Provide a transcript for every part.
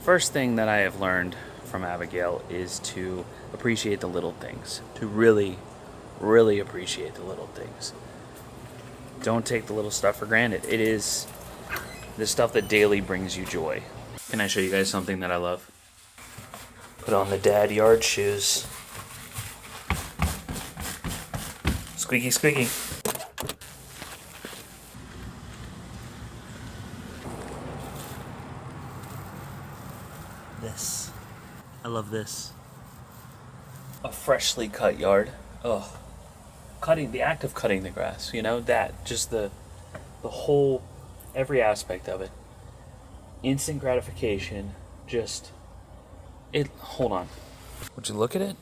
First thing that I have learned from Abigail is to appreciate the little things, to really, really appreciate the little things. Don't take the little stuff for granted. It is the stuff that daily brings you joy. Can I show you guys something that I love? Put on the dad yard shoes. Squeaky, squeaky. This. I love this. A freshly cut yard. Oh, the act of cutting the grass, just the whole, every aspect of it. Instant gratification, hold on. Would you look at it?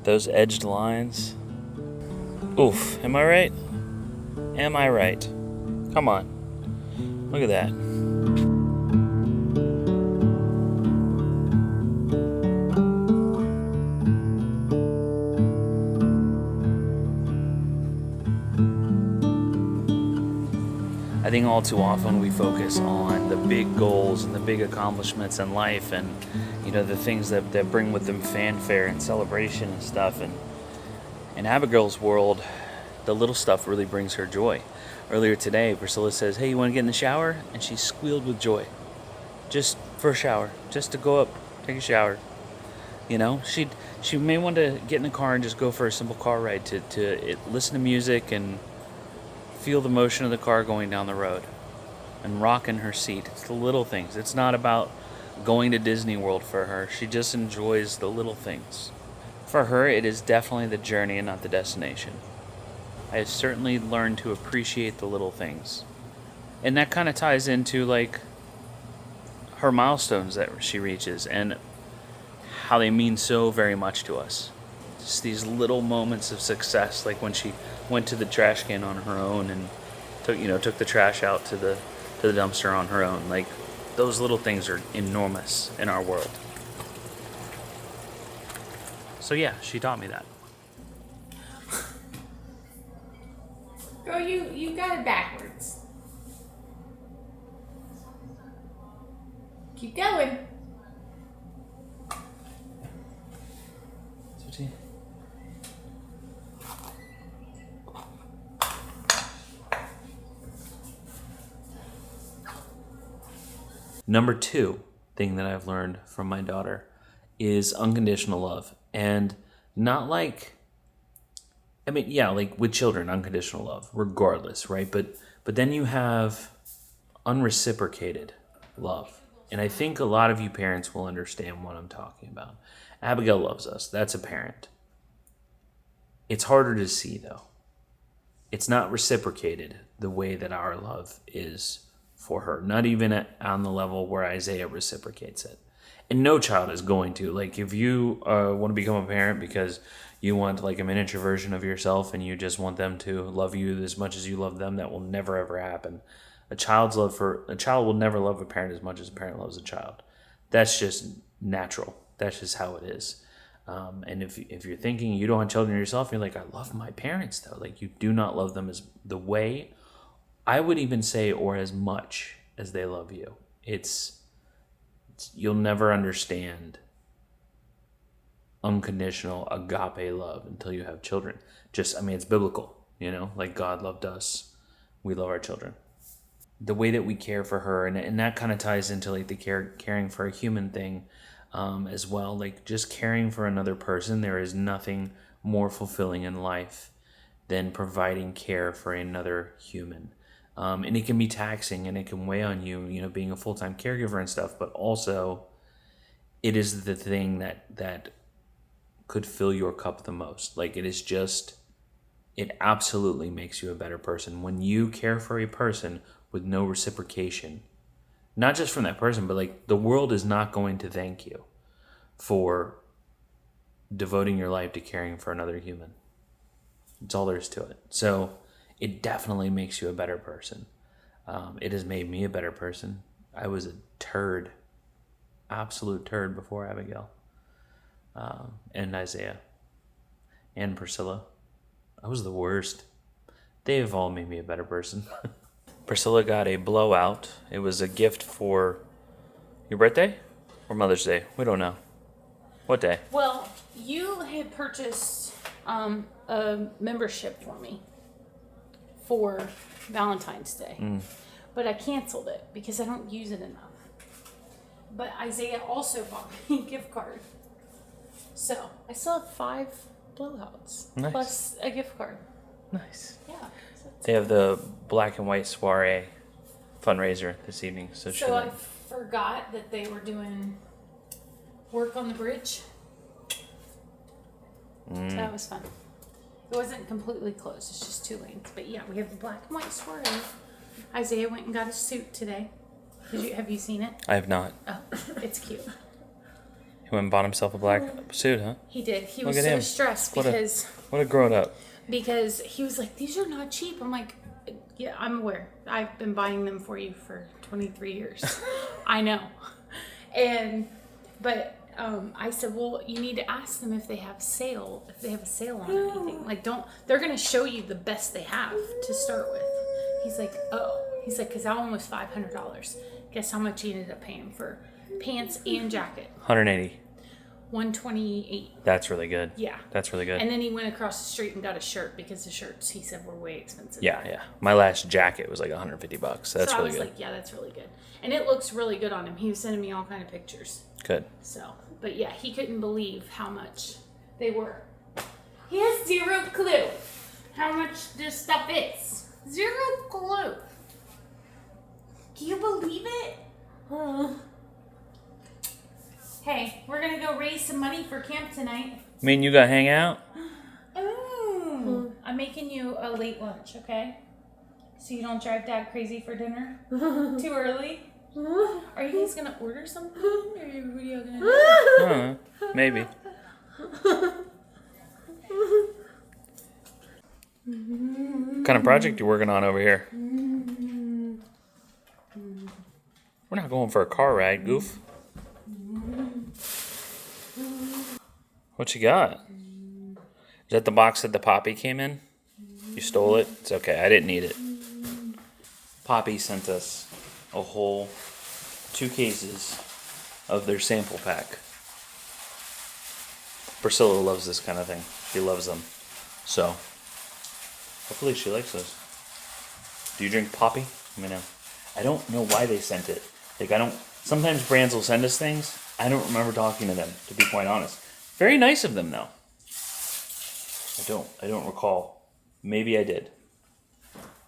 Those edged lines. Oof, am I right? Am I right? Come on, look at that. I think all too often we focus on the big goals and the big accomplishments in life and, the things that bring with them fanfare and celebration and stuff. And in Abigail's world, the little stuff really brings her joy. Earlier today, Priscilla says, "Hey, you want to get in the shower?" And she squealed with joy. Just for a shower. Just to go up, take a shower. She may want to get in the car and just go for a simple car ride to listen to music and feel the motion of the car going down the road and rock in her seat. It's the little things. It's not about going to Disney World for her. She just enjoys the little things. For her, it is definitely the journey and not the destination. I have certainly learned to appreciate the little things. And that kind of ties into her milestones that she reaches and how they mean so very much to us. Just these little moments of success, like when she went to the trash can on her own and took the trash out to the dumpster on her own. Like, those little things are enormous in our world. So yeah, she taught me that. Girl, you got it backwards. Keep going. Number 2 thing that I've learned from my daughter is unconditional love. And not like with children, unconditional love, regardless, right? But then you have unreciprocated love. And I think a lot of you parents will understand what I'm talking about. Abigail loves us. That's apparent. It's harder to see, though. It's not reciprocated the way that our love is for her. Not even on the level where Isaiah reciprocates it. And no child is going to. Like, if you want to become a parent because you want like a miniature version of yourself and you just want them to love you as much as you love them, that will never ever happen. A child will never love a parent as much as a parent loves a child. That's just natural. That's just how it is. And if you're thinking you don't want children yourself, you're like, I love my parents though. Like, you do not love them as the way, I would even say, or as much as they love you. You'll never understand unconditional agape love until you have children. It's biblical, like God loved us. We love our children. The way that we care for her, and that kind of ties into like the caring for a human thing as well. Like, just caring for another person. There is nothing more fulfilling in life than providing care for another human. And it can be taxing and it can weigh on you, being a full-time caregiver and stuff, but also it is the thing that could fill your cup the most. Like, it absolutely makes you a better person when you care for a person with no reciprocation. Not just from that person, but like, the world is not going to thank you for devoting your life to caring for another human. It's all there is to it. So it definitely makes you a better person. It has made me a better person. I was a turd, absolute turd before Abigail and Isaiah and Priscilla. I was the worst. They have all made me a better person. Priscilla got a blowout. It was a gift for Your birthday? Or Mother's Day? We don't know. What day? Well, you had purchased a membership for me for Valentine's Day. But I canceled it because I don't use it enough. But Isaiah also bought me a gift card. So I still have 5 blowouts. Nice. Plus a gift card. Nice. Yeah. So They have the black and white soiree fundraiser this evening. So I forgot that they were doing work on the bridge. So that was fun. It wasn't completely closed. It's just 2 lanes. But yeah, we have the black and white soiree. Isaiah went and got a suit today. Have you seen it? I have not. Oh, it's cute. He went and bought himself a black suit, huh? He did. He Look was at so him. stressed What a- because What a grown up. he was like, these are not cheap. I'm like, yeah, I'm aware. I've been buying them for you for 23 years. I know. But I said, well, you need to ask them if they have a sale on anything. Like, they're going to show you the best they have to start with. He's like, oh. He's like, because that one was $500. Guess how much he ended up paying for pants and jacket? 180. $128. That's really good. Yeah. That's really good. And then he went across the street and got a shirt because the shirts, he said, were way expensive. Yeah. My last jacket was like $150. That's so really I was good. like, yeah, that's really good. And it looks really good on him. He was sending me all kind of pictures. Good. So, but yeah, he couldn't believe how much they were. He has 0 clue how much this stuff is. 0 clue. Can you believe it? Hey, we're gonna go raise some money for camp tonight. Me and you got to hang out? Ooh. I'm making you a late lunch, okay? So you don't drive Dad crazy for dinner too early. Are you guys gonna order something, or what are you gonna do? Maybe. What kind of project you working on over here? We're not going for a car ride, goof. What you got? Is that the box that the Poppy came in? You stole it? It's okay. I didn't need it. Poppy sent us a whole 2 cases of their sample pack. Priscilla loves this kind of thing. She loves them. So, hopefully she likes those. Do you drink Poppy? Let me know. I don't know why they sent it. Like, sometimes brands will send us things. I don't remember talking to them, to be quite honest. Very nice of them, though. I don't recall. Maybe I did.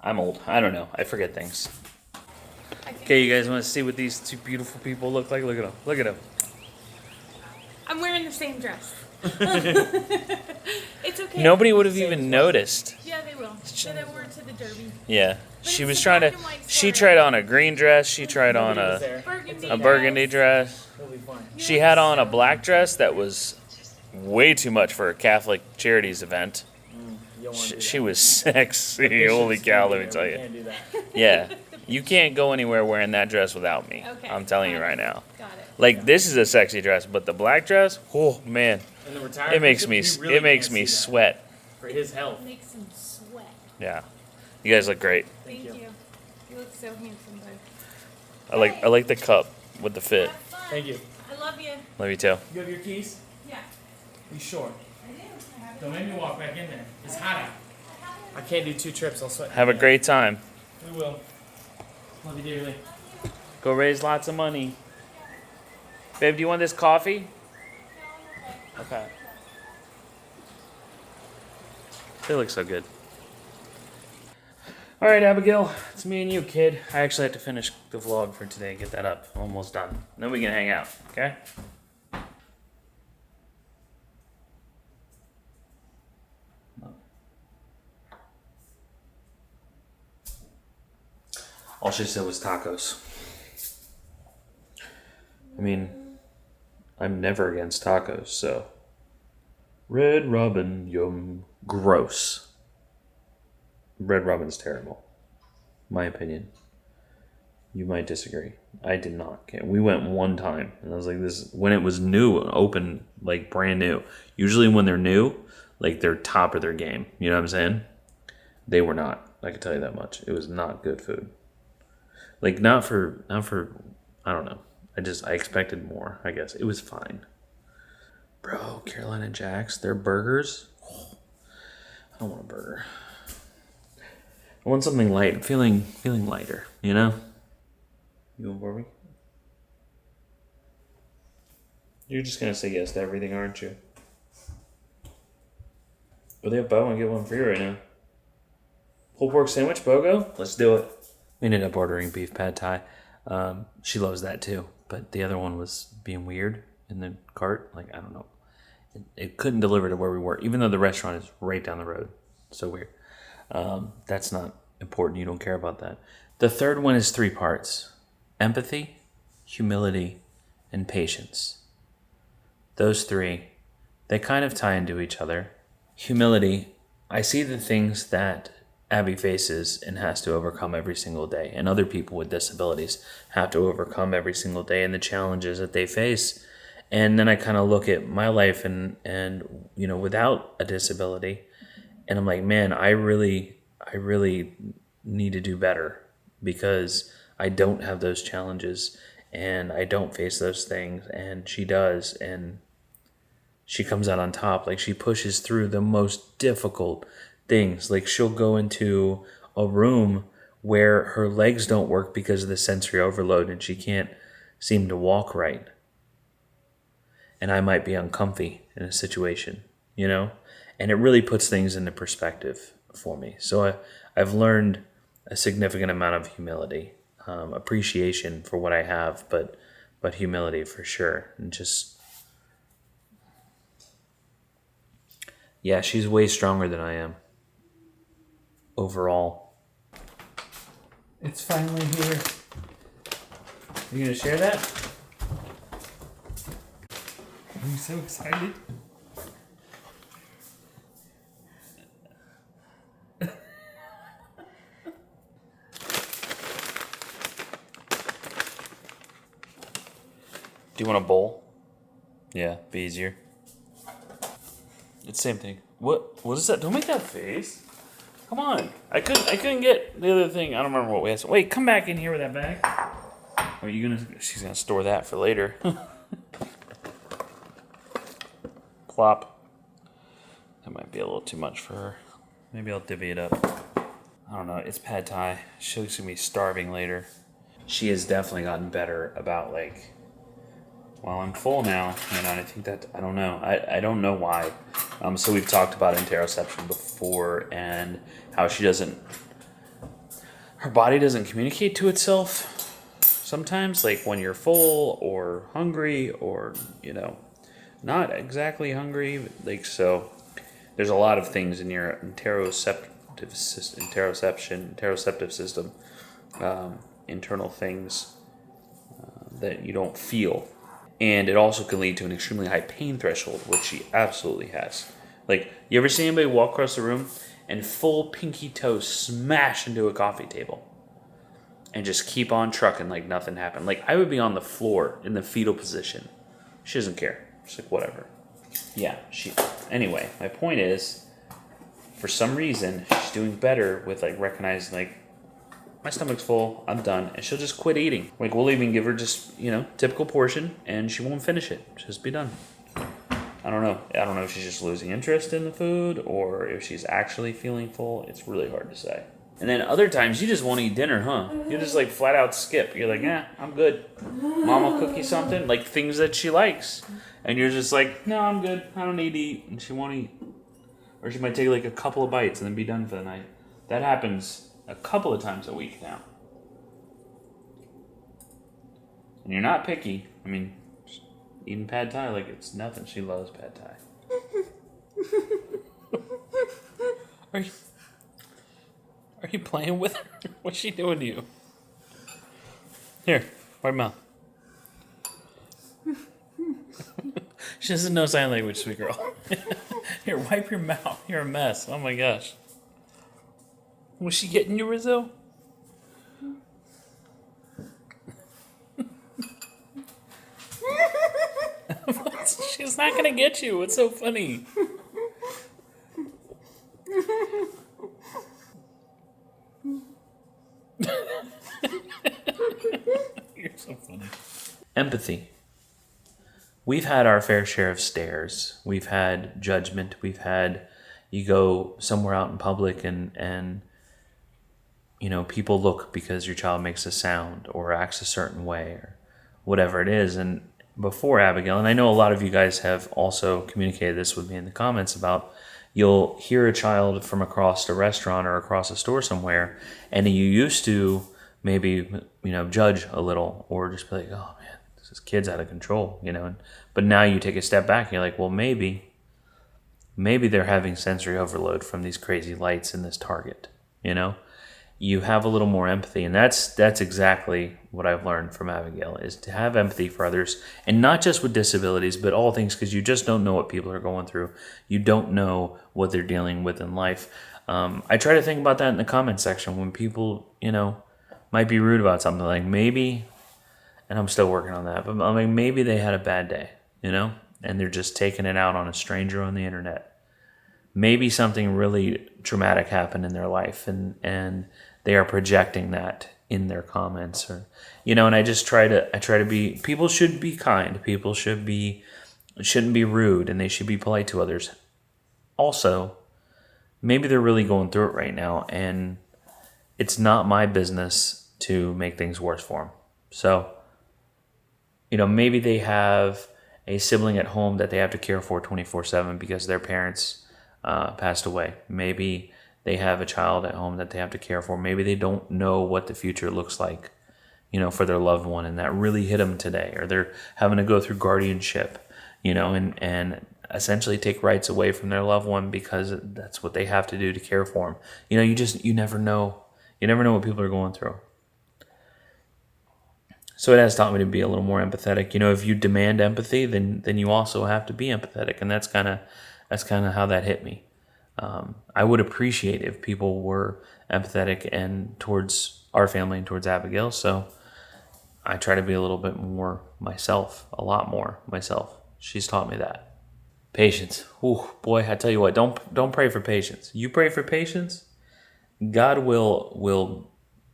I'm old. I don't know. I forget things. Okay, you guys want to see what these 2 beautiful people look like? Look at them. Look at them. I'm wearing the same dress. It's okay. Nobody would have even noticed. Yeah, they will. Then I wore it to the Derby. Yeah. But She it's was the trying to. black and white She story. tried on a green dress. She tried on Nobody was a there. Burgundy dress. It'll be fine. She had on a black dress that was way too much for a Catholic Charities event. You don't want to do She that. was sexy. Bishops Holy can cow, be let me there, tell we you. Can't do that. Yeah. You can't go anywhere wearing that dress without me. Okay, I'm telling you got it. right now. Got it. Like, this is a sexy dress, but the black dress, oh man, And the retired it makes bishop, me we really it makes can't me see that sweat. for his health. Makes him sweat. Yeah. You guys look great. Thank you. you. You look so handsome, bud. I like the cup with the fit. Have fun. Thank you. I love you. Love you too. You have your keys? Yeah. You sure? I do. I have it. Don't make me walk back in there. It's hot out. I can't do 2 trips. I'll sweat. Have a Yeah. great time. We will. Love you dearly. Go raise lots of money. Babe, do you want this coffee? Okay. They look so good. All right, Abigail, it's me and you, kid. I actually have to finish the vlog for today and get that up. I'm almost done. Then we can hang out, okay? All she said was tacos. I mean, I'm never against tacos, so. Red Robin, yum. Gross. Red Robin's terrible. My opinion. You might disagree. I did not. Okay. We went one time, and I was like, this, when it was new, open, like brand new. Usually when they're new, like they're top of their game. You know what I'm saying? They were not. I can tell you that much. It was not good food. Like, not for, I don't know. I expected more, I guess. It was fine. Bro, Carolina Jacks, their burgers. I don't want a burger. I want something light. Feeling lighter, you know? You want barbecue? You're just gonna say yes to everything, aren't you? But they have buy one get one free right now. Pulled pork sandwich, BOGO? Let's do it. We ended up ordering beef pad thai. She loves that too, but the other one was being weird in the cart. Like, I don't know. It couldn't deliver to where we were, even though the restaurant is right down the road. So weird. That's not important. You don't care about that. The third one is 3 parts: empathy, humility, and patience. Those 3, they kind of tie into each other. Humility, I see the things that Abby faces and has to overcome every single day, and other people with disabilities have to overcome every single day, and the challenges that they face. And then I kind of look at my life and you know, without a disability, and I'm like, man, I really need to do better, because I don't have those challenges and I don't face those things, and she does, and she comes out on top. Like, she pushes through the most difficult things. Like, she'll go into a room where her legs don't work because of the sensory overload and she can't seem to walk right. And I might be uncomfy in a situation, you know? And it really puts things into perspective for me. So I've learned a significant amount of humility, appreciation for what I have, but humility for sure. And just, yeah, she's way stronger than I am overall. It's finally here. You gonna share that? I'm so excited. Do you want a bowl? Yeah, be easier. It's the same thing. What is that? Don't make that face. Come on. I couldn't get the other thing. I don't remember what we asked. Wait, come back in here with that bag. Are you gonna? She's gonna store that for later. Plop. That might be a little too much for her. Maybe I'll divvy it up. I don't know. It's pad thai. She's gonna be starving later. She has definitely gotten better about, like, well, I'm full now, and I think that, I don't know. I don't know why. So we've talked about interoception before, and how her body doesn't communicate to itself sometimes, like when you're full or hungry or, you know, not exactly hungry. Like, so there's a lot of things in your interoceptive system, internal things that you don't feel. And it also can lead to an extremely high pain threshold, which she absolutely has. Like, you ever see anybody walk across the room and full pinky toe smash into a coffee table and just keep on trucking like nothing happened? Like, I would be on the floor in the fetal position. She doesn't care. She's like, whatever. Yeah, anyway, my point is, for some reason, she's doing better with, like, recognizing, like, my stomach's full, I'm done, and she'll just quit eating. Like, we'll even give her just, you know, typical portion, and she won't finish it. She'll just be done. I don't know if she's just losing interest in the food, or if she's actually feeling full. It's really hard to say. And then other times, you just won't eat dinner, huh? You just, like, flat out skip. You're like, I'm good. Mom will cook you something, like things that she likes. And you're just like, no, I'm good. I don't need to eat. And she won't eat. Or she might take, like, a couple of bites and then be done for the night. That happens a couple of times a week now. And you're not picky. I mean, eating pad thai like it's nothing. She loves pad thai. Are you playing with her? What's she doing to you? Here, wipe your mouth. She doesn't know sign language, sweet girl. Here, wipe your mouth. You're a mess. Oh my gosh. Was she getting you, Rizzo? She's not gonna get you. What's so funny? You're so funny. empathy. We've had our fair share of stares. We've had judgment. We've had, you go somewhere out in public and people look because your child makes a sound or acts a certain way or whatever it is. And before Abigail, and I know a lot of you guys have also communicated this with me in the comments about, you'll hear a child from across a restaurant or across a store somewhere, and you used to maybe, judge a little or just be like, oh man, this kid's out of control, but now you take a step back and you're like, well, maybe they're having sensory overload from these crazy lights in this Target, You have a little more empathy, and that's exactly what I've learned from Abigail, is to have empathy for others, and not just with disabilities, but all things, because you just don't know what people are going through. You don't know what they're dealing with in life. I try to think about that in the comment section when people, might be rude about something, like maybe, and I'm still working on that, but maybe they had a bad day, and they're just taking it out on a stranger on the internet. Maybe something really traumatic happened in their life, and they are projecting that in their comments, or and I try to be, people should be kind, people shouldn't be rude, and they should be polite to others. Also, maybe they're really going through it right now, and it's not my business to make things worse for them. So, maybe they have a sibling at home that they have to care for 24/7 because their parents passed away. Maybe they have a child at home that they have to care for. Maybe they don't know what the future looks like, for their loved one, and that really hit them today. Or they're having to go through guardianship, and essentially take rights away from their loved one because that's what they have to do to care for them. You never know. You never know what people are going through. So it has taught me to be a little more empathetic. If you demand empathy, then you also have to be empathetic, and that's kind of how that hit me. I would appreciate if people were empathetic and towards our family and towards Abigail. So I try to be a little bit more myself, a lot more myself. She's taught me that. Patience. Ooh, boy, I tell you what, don't pray for patience. You pray for patience, God will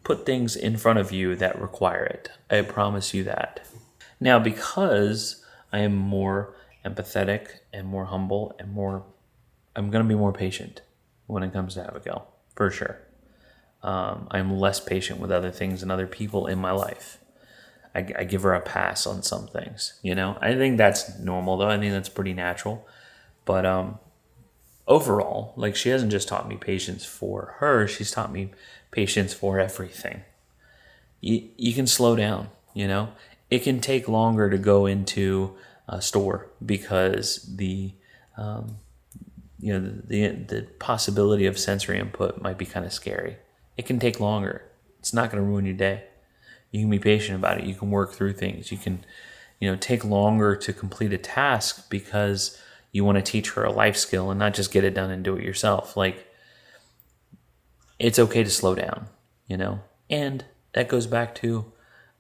put things in front of you that require it. I promise you that. Now, because I am more empathetic and more humble and I'm going to be more patient when it comes to Abigail, for sure. I'm less patient with other things and other people in my life. I give her a pass on some things, I think that's normal, though. I think that's pretty natural. But overall, she hasn't just taught me patience for her, she's taught me patience for everything. You can slow down, It can take longer to go into a store because the possibility of sensory input might be kind of scary. It can take longer. It's not going to ruin your day. You can be patient about it. You can work through things. You can, take longer to complete a task because you want to teach her a life skill and not just get it done and do it yourself. It's okay to slow down, and that goes back to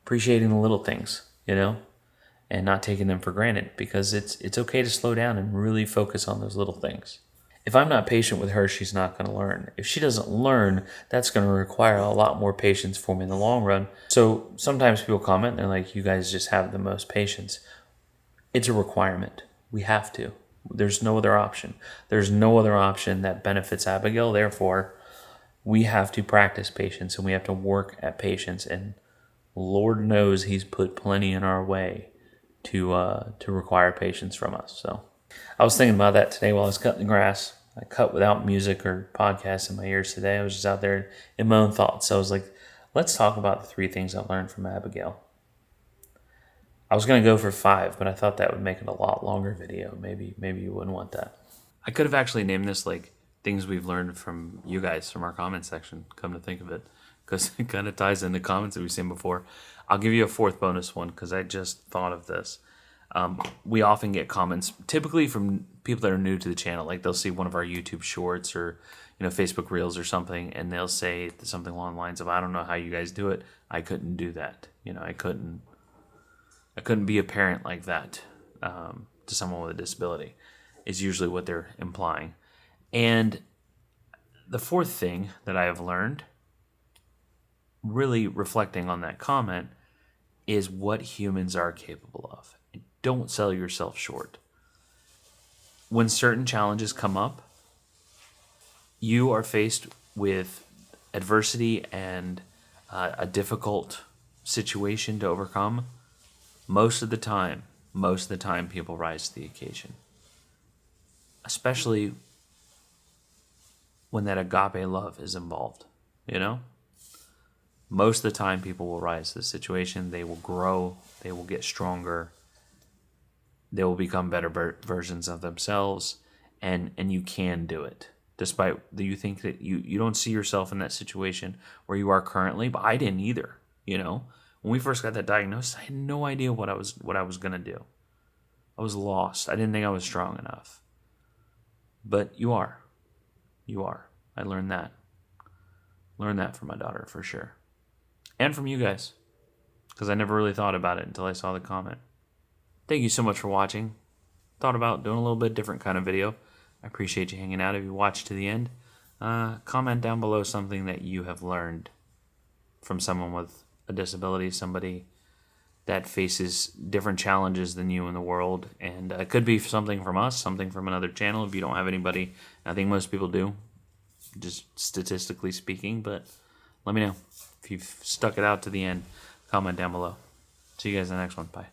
appreciating the little things, and not taking them for granted, because it's okay to slow down and really focus on those little things. If I'm not patient with her, she's not going to learn. If she doesn't learn, that's going to require a lot more patience for me in the long run. So sometimes people comment and they're like, you guys just have the most patience. It's a requirement. We have to. There's no other option. There's no other option that benefits Abigail. Therefore, we have to practice patience and we have to work at patience. And Lord knows He's put plenty in our way to require patience from us. So I was thinking about that today while I was cutting the grass. I cut without music or podcasts in my ears today. I was just out there in my own thoughts. So I was like, let's talk about the 3 things I learned from Abigail. I was going to go for 5, but I thought that would make it a lot longer video. Maybe you wouldn't want that. I could have actually named this things we've learned from you guys from our comment section, come to think of it, because it kind of ties into comments that we've seen before. I'll give you a 4th bonus one because I just thought of this. We often get comments, typically from people that are new to the channel. They'll see one of our YouTube shorts or Facebook Reels or something, and they'll say something along the lines of, "I don't know how you guys do it. I couldn't do that. I couldn't be a parent like that to someone with a disability," is usually what they're implying. And the 4th thing that I have learned, really reflecting on that comment, is what humans are capable of. Don't sell yourself short. When certain challenges come up, you are faced with adversity and a difficult situation to overcome. Most of the time, people rise to the occasion. Especially when that agape love is involved, you know? Most of the time, people will rise to the situation. They will grow. They will get stronger. They will become better versions of themselves. And you can do it. Despite you think that you don't see yourself in that situation where you are currently, but I didn't either, you know? When we first got that diagnosis, I had no idea what I was going to do. I was lost. I didn't think I was strong enough. But you are. You are. I learned that. Learned that from my daughter, for sure. And from you guys. Because I never really thought about it until I saw the comment. Thank you so much for watching. Thought about doing a little bit different kind of video. I appreciate you hanging out. If you watched to the end, comment down below something that you have learned from someone with a disability, somebody that faces different challenges than you in the world. And it could be something from us, something from another channel if you don't have anybody. I think most people do, just statistically speaking. But let me know if you've stuck it out to the end. Comment down below. See you guys in the next one. Bye.